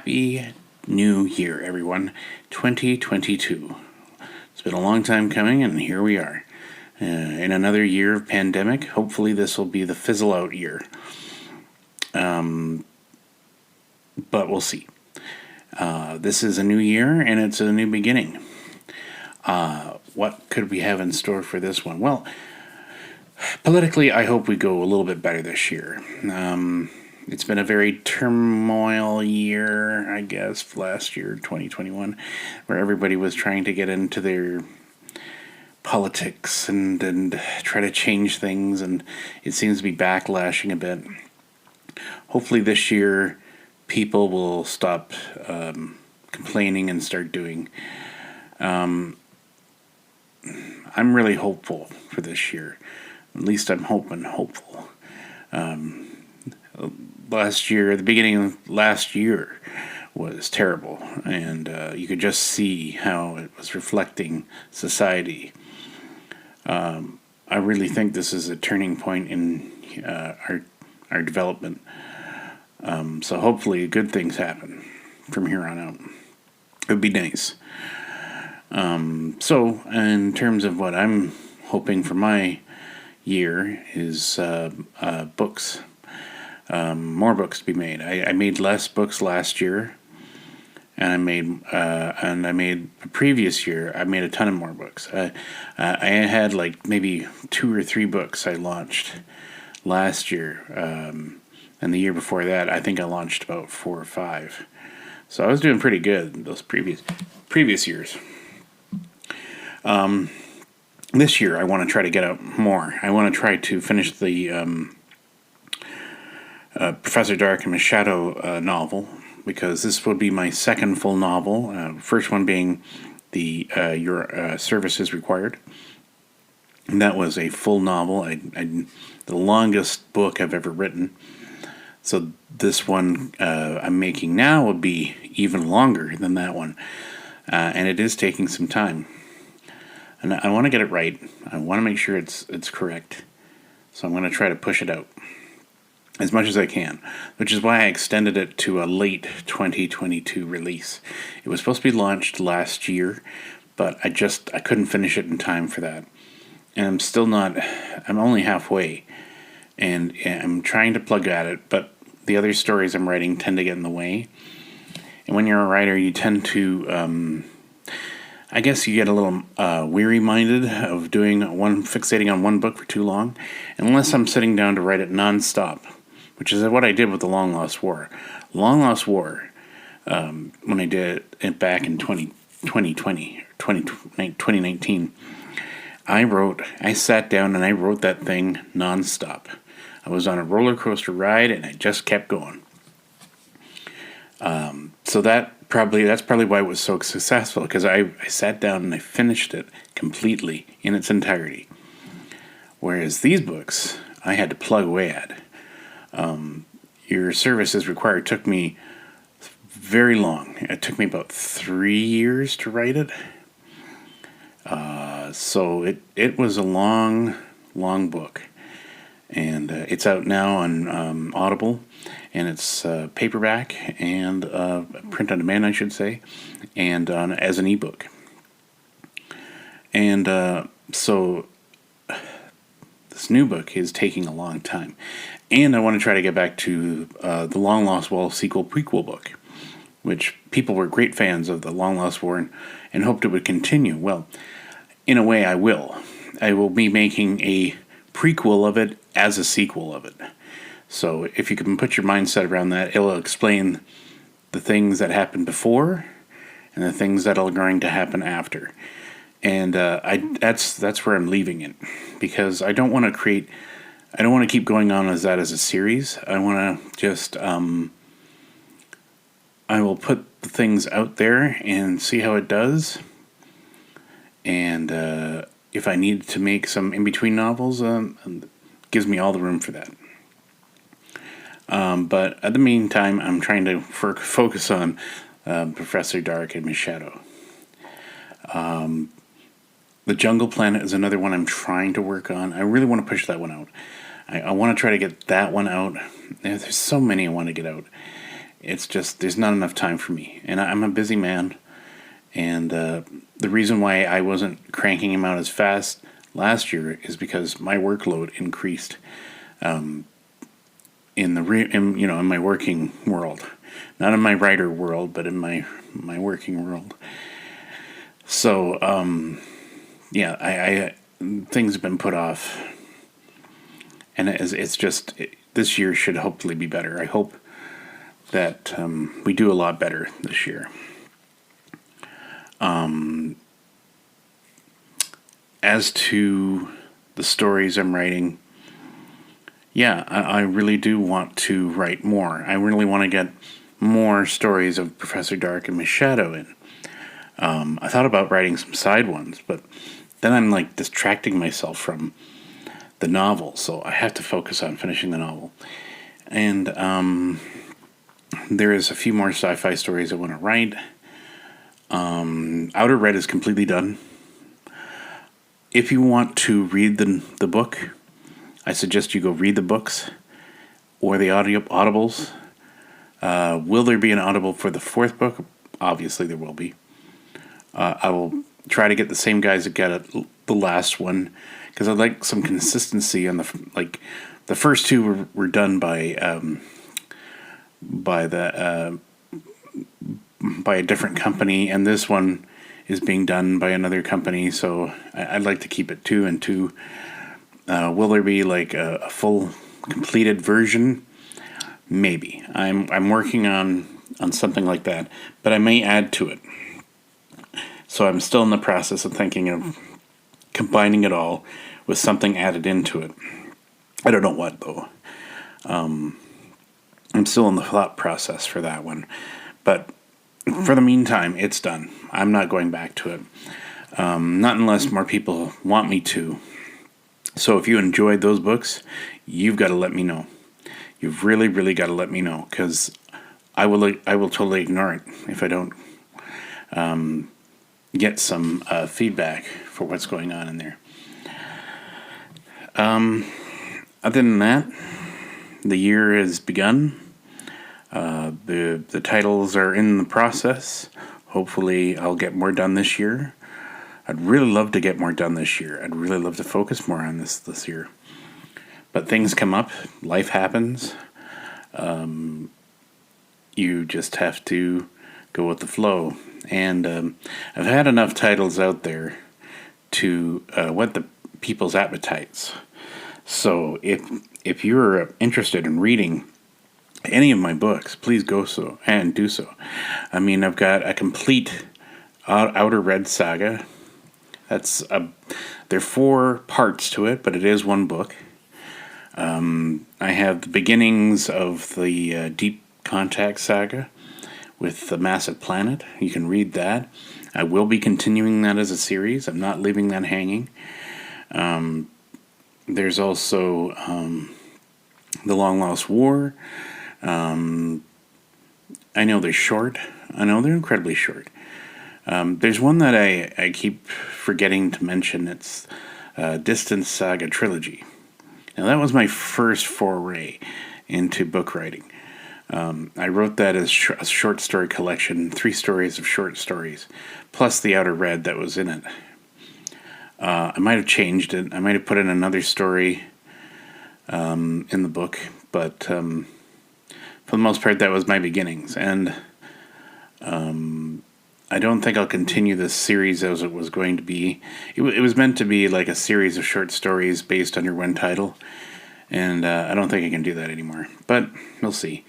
Happy New Year, everyone. 2022. It's been a long time coming, and here we are. In another year of pandemic. Hopefully this will be the fizzle out year. But we'll see. This is a new year, and it's a new beginning. What could we have in store for this one? Well, politically, I hope we go a little bit better this year. It's been a very turmoil year, I guess, last year, 2021, where everybody was trying to get into their politics and try to change things, and it seems to be backlashing a bit. Hopefully this year, people will stop complaining and start doing. I'm really hopeful for this year. At least I'm hopeful. Last year, the beginning of last year was terrible, and you could just see how it was reflecting society. I really think this is a turning point in our development. So hopefully good things happen from here on out. It would be nice. So in terms of what I'm hoping for my year is books. More books to be made. I made less books last year, and I made the previous year. I made a ton of more books. I had like maybe 2 or 3 books I launched last year, and the year before that, I think I launched about 4 or 5. So I was doing pretty good those previous years. This year, I want to try to get out more. I want to try to finish the Professor Dark and Miss Shadow novel, because this would be my second full novel. First one being the Your Service is Required. And that was a full novel. The longest book I've ever written. So this one I'm making now would be even longer than that one. And it is taking some time. And I want to get it right. I want to make sure it's correct. So I'm going to try to push it out as much as I can, which is why I extended it to a late 2022 release. It was supposed to be launched last year, but I couldn't finish it in time for that. And I'm only halfway, and I'm trying to plug at it, but the other stories I'm writing tend to get in the way. And when you're a writer, you tend to, I guess you get a little weary-minded of fixating on one book for too long, unless I'm sitting down to write it nonstop, which is what I did with The Long Lost War. Long Lost War, when I did it back in 2019, I sat down and I wrote that thing nonstop. I was on a roller coaster ride and I just kept going. So that's probably why it was so successful, because I sat down and I finished it completely in its entirety. Whereas these books, I had to plug away at. Your Service is Required took me very long. It took me about 3 years to write it. So it was a long book. And it's out now on Audible, and it's paperback and print on demand, I should say, and as an ebook. And so this new book is taking a long time. And I want to try to get back to the Long Lost War prequel book, which people were great fans of the Long Lost War and hoped it would continue. Well, in a way, I will. I will be making a prequel of it as a sequel of it. So if you can put your mindset around that, it'll explain the things that happened before and the things that are going to happen after. And that's where I'm leaving it, because I don't want to keep going on as a series. I want to just I will put the things out there and see how it does. And if I need to make some in-between novels, gives me all the room for that. But at the meantime, I'm trying to focus on Professor Dark and Miss Shadow. The Jungle Planet is another one I'm trying to work on. I really want to push that one out. I want to try to get that one out. There's so many I want to get out. it's just there's not enough time for me, and I'm a busy man. And the reason why I wasn't cranking them out as fast last year is because my workload increased in my working world, not in my writer world, but in my working world. So yeah, I things have been put off, and it's just this year should hopefully be better. I hope that we do a lot better this year. As to the stories I'm writing, yeah, I really do want to write more. I really want to get more stories of Professor Dark and Miss Shadow in. I thought about writing some side ones, but then I'm like distracting myself from the novel, so I have to focus on finishing the novel. And there is a few more sci-fi stories I want to write. Outer Red is completely done. If you want to read the book, I suggest you go read the books or the audibles. Will there be an audible for the fourth book? Obviously, there will be. I will try to get the same guys that got it, the last one, because I'd like some consistency on the first two were done by a different company, and this one is being done by another company. So I'd like to keep it 2 and 2. Will there be like a full completed version? Maybe. I'm working on something like that, but I may add to it. So I'm still in the process of thinking of combining it all with something added into it. I don't know what though. I'm still in the thought process for that one, but for the meantime, it's done. I'm not going back to it. Not unless more people want me to. So if you enjoyed those books, you've got to let me know. You've really, really got to let me know, because I will totally ignore it if I don't get some feedback for what's going on in there. Other than that, the year has begun. The titles are in the process. Hopefully, I'll get more done this year. I'd really love to get more done this year. I'd really love to focus more on this year. But things come up. Life happens. You just have to go with the flow. And I've had enough titles out there to whet the people's appetites. So if you're interested in reading any of my books, please go so and do so. I mean, I've got a complete Outer Red saga. There are 4 parts to it, but it is one book. I have the beginnings of the Deep Contact saga with the Massive Planet. You can read that. I will be continuing that as a series. I'm not leaving that hanging. There's also The Long Lost War. I know they're short. I know they're incredibly short. There's one that I keep forgetting to mention. It's Distance Saga Trilogy. Now, that was my first foray into book writing. I wrote that as a short story collection, 3 stories of short stories, plus the Outer Red that was in it. I might have changed it. I might have put in another story in the book, but for the most part, that was my beginnings. And I don't think I'll continue this series as it was going to be. It was meant to be like a series of short stories based under one title, and I don't think I can do that anymore. But we'll see.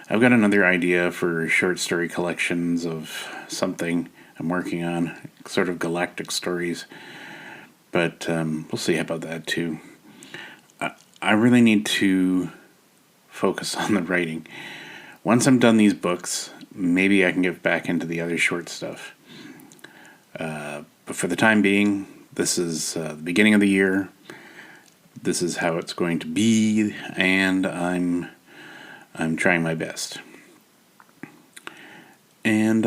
I've got another idea for short story collections of something I'm working on, sort of galactic stories. But we'll see about that too. I really need to focus on the writing. Once I'm done these books, maybe I can get back into the other short stuff. But for the time being, this is the beginning of the year. This is how it's going to be, and I'm trying my best. And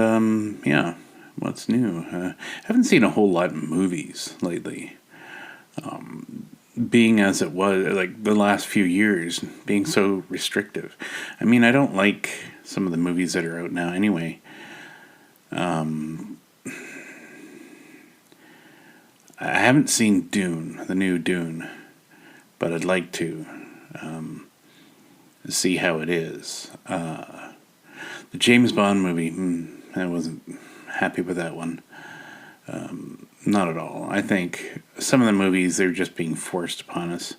yeah, what's new? I haven't seen a whole lot of movies lately. being as it was, like the last few years, being so restrictive. I mean, I don't like some of the movies that are out now anyway. I haven't seen Dune, the new Dune, but I'd like to see how it is. The James Bond movie, I wasn't happy with that one. Not at all. I think some of the movies, they're just being forced upon us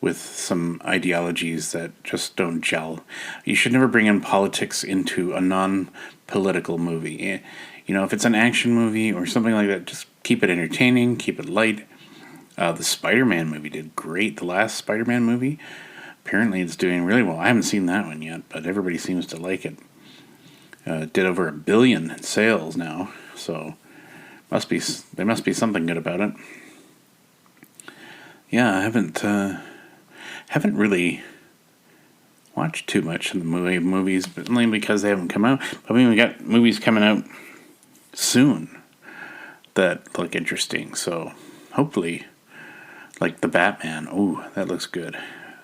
with some ideologies that just don't gel. You should never bring in politics into a non-political movie. You know, if it's an action movie or something like that, just keep it entertaining, keep it light. The Spider-Man movie did great. The last Spider-Man movie, apparently it's doing really well. I haven't seen that one yet, but everybody seems to like it. Did over $1 billion in sales now, so there must be something good about it. Yeah, I haven't really watched too much in the movies, but only because they haven't come out. I mean, we got movies coming out soon that look interesting, so hopefully, like the Batman. Ooh, that looks good.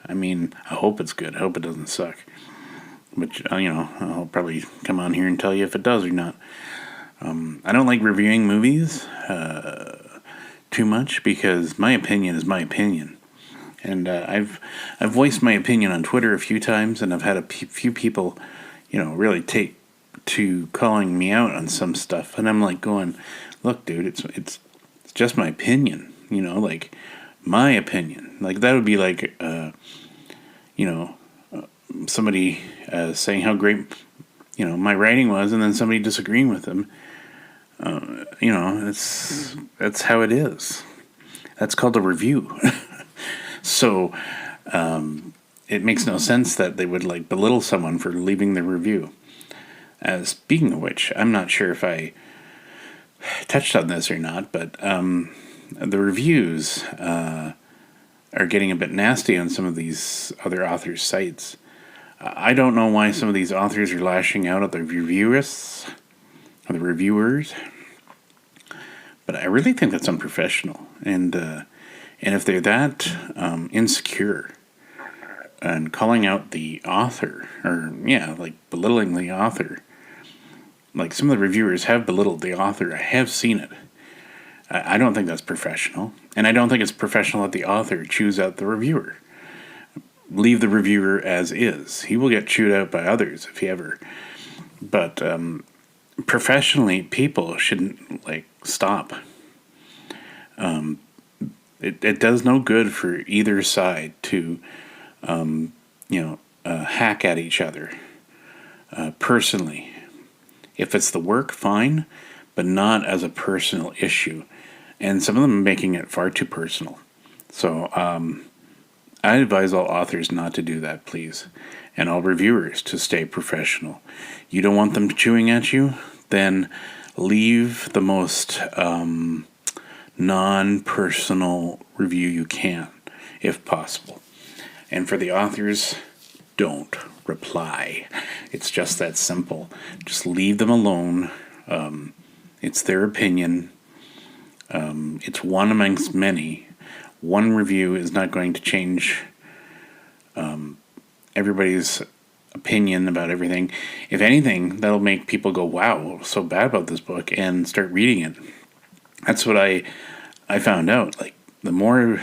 I mean, I hope it's good. I hope it doesn't suck. But, I'll probably come on here and tell you if it does or not. I don't like reviewing movies too much because my opinion is my opinion. And I've voiced my opinion on Twitter a few times, and I've had a few people, really take to calling me out on some stuff. And I'm like going, look, dude, it's just my opinion, like my opinion. Like that would be like, somebody saying how great, my writing was, and then somebody disagreeing with them. That's how it is. That's called a review. So, it makes no sense that they would like belittle someone for leaving their review. Speaking of which, I'm not sure if I touched on this or not, but the reviews are getting a bit nasty on some of these other authors' sites. I don't know why some of these authors are lashing out at the reviewers, but I really think that's unprofessional. And if they're that insecure and calling out the author, or like belittling the author, like some of the reviewers have belittled the author. I have seen it. I don't think that's professional, and I don't think it's professional that the author chews out the reviewer. Leave the reviewer as is. He will get chewed out by others if he ever. But professionally, people shouldn't stop. It does no good for either side to, hack at each other personally. If it's the work, fine, but not as a personal issue. And some of them are making it far too personal. So I advise all authors not to do that, please. And all reviewers to stay professional. You don't want them chewing at you? Then leave the most non-personal review you can, if possible. And for the authors, don't reply. It's just that simple. Just leave them alone. It's their opinion. It's one amongst many. One review is not going to change everybody's opinion about everything. If anything, that'll make people go, wow, so bad about this book, and start reading it. That's what I found out. Like, the more...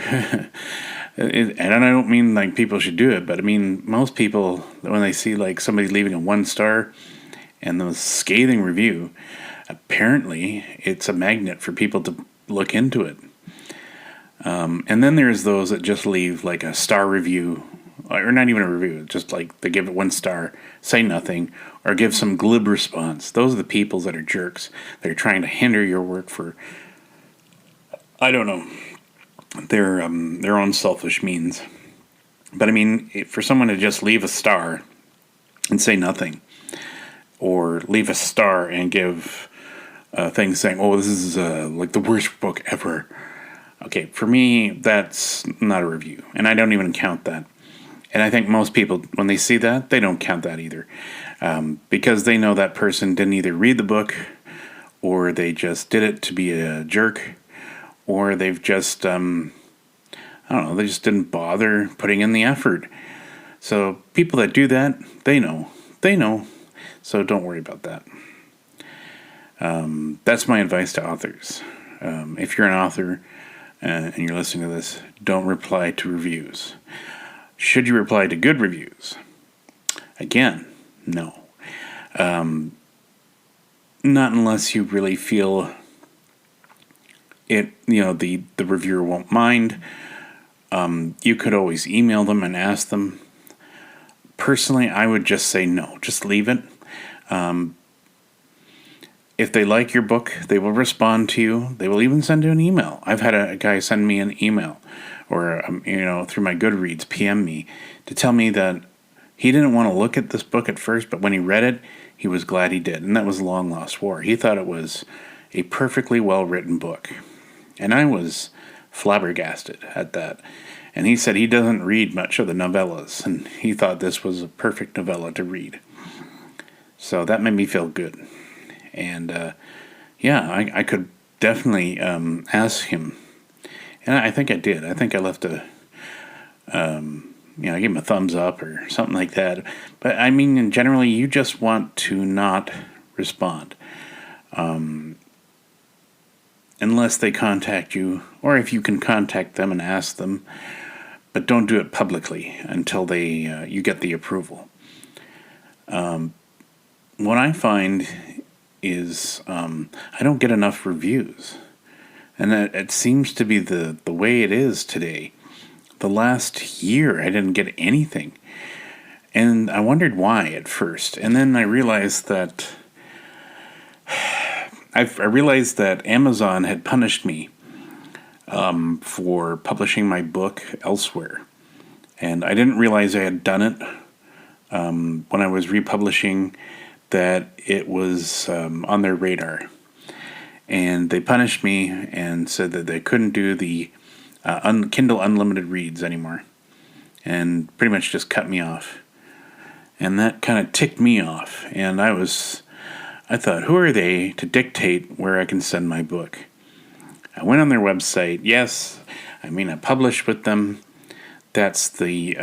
and I don't mean like people should do it, but I mean most people, when they see like somebody leaving a 1-star and the scathing review, apparently it's a magnet for people to look into it. And then there's those that just leave like a star review, or not even a review, just like they give it 1 star, say nothing, or give some glib response. Those are the people that are jerks. They're trying to hinder your work for, I don't know, their own selfish means. But I mean, for someone to just leave a star and say nothing, or leave a star and give things saying, "Oh, this is like the worst book ever." Okay, for me, that's not a review, and I don't even count that. And I think most people, when they see that, they don't count that either, because they know that person didn't either read the book, or they just did it to be a jerk, or they've just I don't know, they just didn't bother putting in the effort. So people that do that, they know. They know. So don't worry about that. That's my advice to authors. If you're an author and you're listening to this, don't reply to reviews. Should you reply to good reviews? Again, no. Not unless you really feel it, the reviewer won't mind. You could always email them and ask them. Personally, I would just say no. Just leave it. If they like your book, they will respond to you. They will even send you an email. I've had a guy send me an email or, through my Goodreads, PM me to tell me that he didn't want to look at this book at first, but when he read it, he was glad he did. And that was Long Lost War. He thought it was a perfectly well-written book. And I was flabbergasted at that. And he said he doesn't read much of the novellas, and he thought this was a perfect novella to read. So that made me feel good. And, I could definitely ask him. And I think I did. I think I left I gave him a thumbs up or something like that. But, I mean, generally, you just want to not respond. Unless they contact you, or if you can contact them and ask them. But don't do it publicly until you get the approval. What I find is I don't get enough reviews. And it seems to be the way it is today. The last year, I didn't get anything. And I wondered why at first. And then I realized that Amazon had punished me for publishing my book elsewhere. And I didn't realize I had done it when I was republishing, that it was on their radar. And they punished me and said that they couldn't do the Kindle Unlimited reads anymore. And pretty much just cut me off. And that kind of ticked me off. And I thought, who are they to dictate where I can send my book? I went on their website. Yes, I published with them. That's the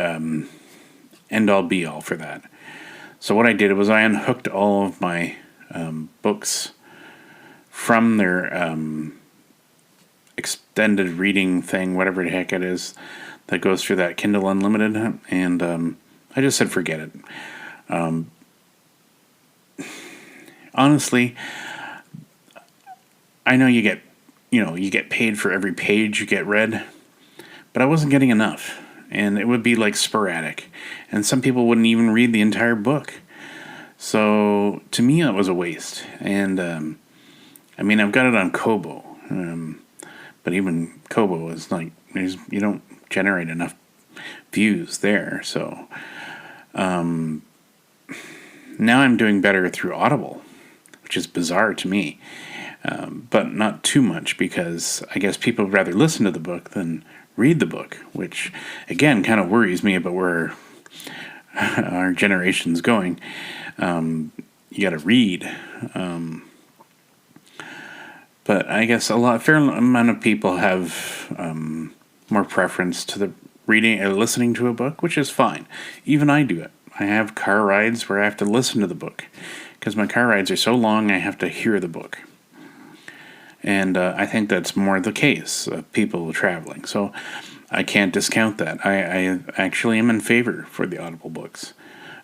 end-all be-all for that. So what I did was I unhooked all of my books from their extended reading thing, whatever the heck it is, that goes through that Kindle Unlimited, and I just said forget it. Honestly, I know you get paid for every page you get read, but I wasn't getting enough, and it would be like sporadic, and some people wouldn't even read the entire book. So to me, it was a waste, and I've got it on Kobo, but even Kobo is like you don't generate enough views there. So now I'm doing better through Audible, which is bizarre to me. But not too much, because I guess people would rather listen to the book than read the book, which, again, kind of worries me about where our generation's going. You got to read. But I guess fair amount of people have more preference to the reading or listening to a book, which is fine. Even I do it. I have car rides where I have to listen to the book, because my car rides are so long I have to hear the book. And I think that's more the case of people traveling. So I can't discount that. I actually am in favor for the Audible books.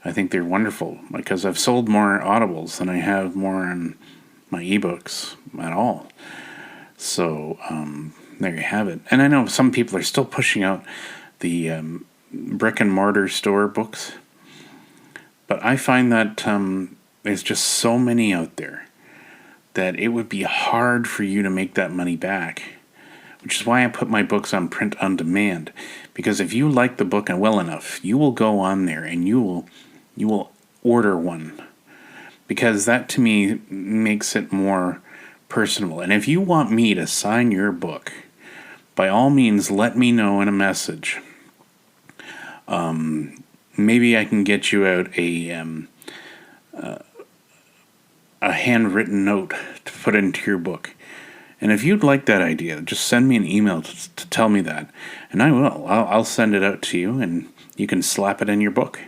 I think they're wonderful, because I've sold more Audibles than I have more on my ebooks at all. So there you have it. And I know some people are still pushing out the brick and mortar store books. But I find that there's just so many out there that it would be hard for you to make that money back, which is why I put my books on print on demand. Because if you like the book well enough, you will go on there and you will order one, because that to me makes it more personal. And if you want me to sign your book, by all means, let me know in a message. Maybe I can get you out a handwritten note to put into your book. And if you'd like that idea, just send me an email to tell me that, and I will. I'll send it out to you, and you can slap it in your book.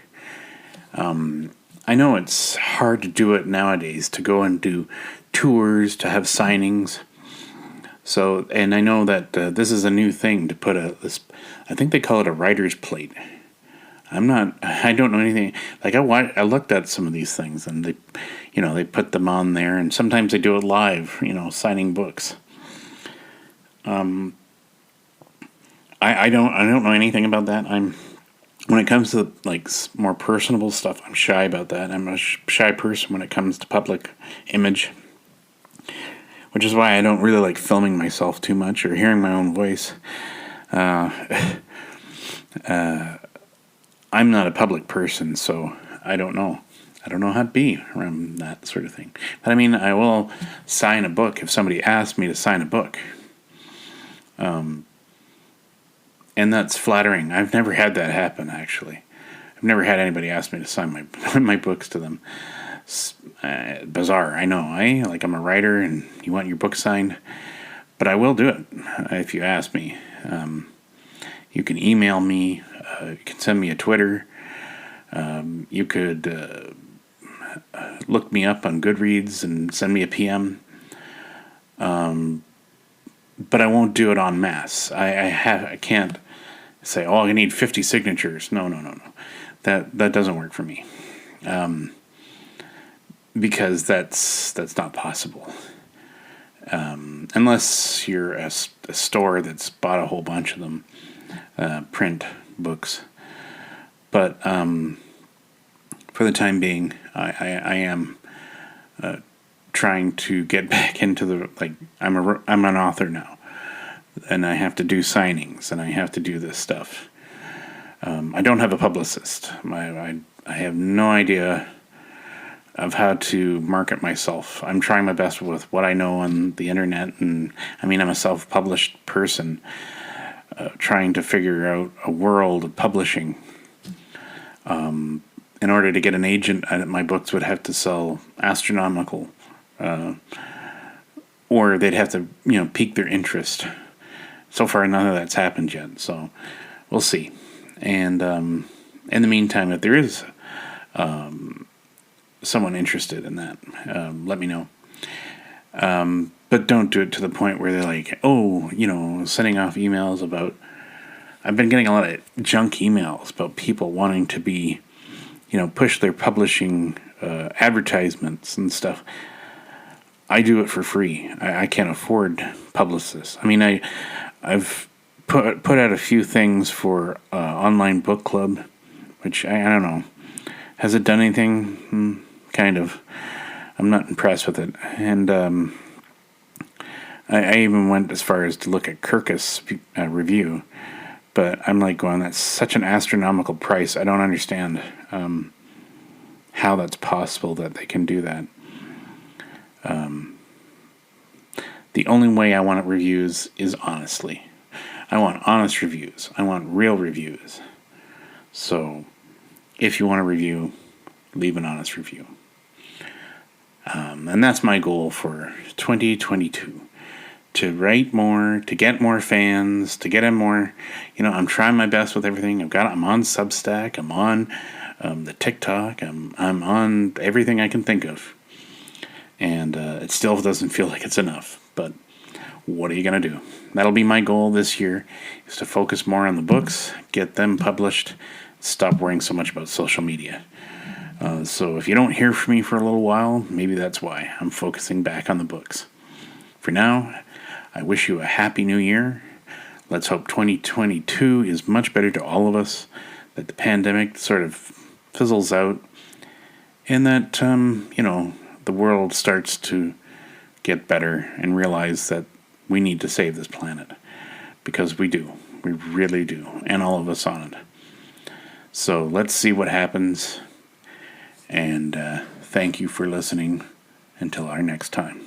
I know it's hard to do it nowadays, to go and do tours, to have signings. So, and I know that this is a new thing to put I think they call it a writer's plate. I don't know anything. Like I looked at some of these things, and they put them on there, and sometimes they do it live, signing books. I don't know anything about that. When it comes to like more personable stuff, I'm shy about that. I'm a shy person when it comes to public image, which is why I don't really like filming myself too much or hearing my own voice. I'm not a public person, so I don't know. I don't know how to be around that sort of thing. But I mean, I will sign a book if somebody asks me to sign a book. And that's flattering. I've never had that happen, actually. I've never had anybody ask me to sign my books to them. Bizarre, I know. I'm a writer, and you want your book signed. But I will do it if you ask me. You can email me. You can send me a Twitter. You could look me up on Goodreads and send me a PM. But I won't do it en masse. I can't say, I need 50 signatures. No. That doesn't work for me. Because that's not possible. Unless you're a store that's bought a whole bunch of them, print books. But for the time being, I am trying to get back into I'm an author now, and I have to do signings, and I have to do this stuff. I don't have a publicist. I have no idea of how to market myself. I'm trying my best with what I know on the internet, and I'm a self-published person, trying to figure out a world of publishing. In order to get an agent, my books would have to sell astronomical, or they'd have to, pique their interest. So far, none of that's happened yet, so we'll see. And in the meantime, if there is someone interested in that, let me know. But don't do it to the point where they're like, sending off emails about... I've been getting a lot of junk emails about people wanting to be, push their publishing advertisements and stuff. I do it for free. I can't afford publicists. I've put out a few things for online book club, which I don't know. Has it done anything? Kind of. I'm not impressed with it. And I even went as far as to look at Kirkus review. But I'm going, that's such an astronomical price. I don't understand how that's possible that they can do that. The only way I want reviews is honestly. I want honest reviews. I want real reviews. So, if you want a review, leave an honest review. And that's my goal for 2022. To write more, to get more fans, to get in more. I'm trying my best with everything. I'm on Substack. I'm on the TikTok. I'm on everything I can think of. And it still doesn't feel like it's enough. But what are you going to do? That'll be my goal this year, is to focus more on the books, get them published, stop worrying so much about social media. So if you don't hear from me for a little while, maybe that's why. I'm focusing back on the books. For now, I wish you a happy new year. Let's hope 2022 is much better to all of us, that the pandemic sort of fizzles out, and that, the world starts to get better and realize that we need to save this planet. Because we do. We really do. And all of us on it. So let's see what happens. And thank you for listening. Until our next time.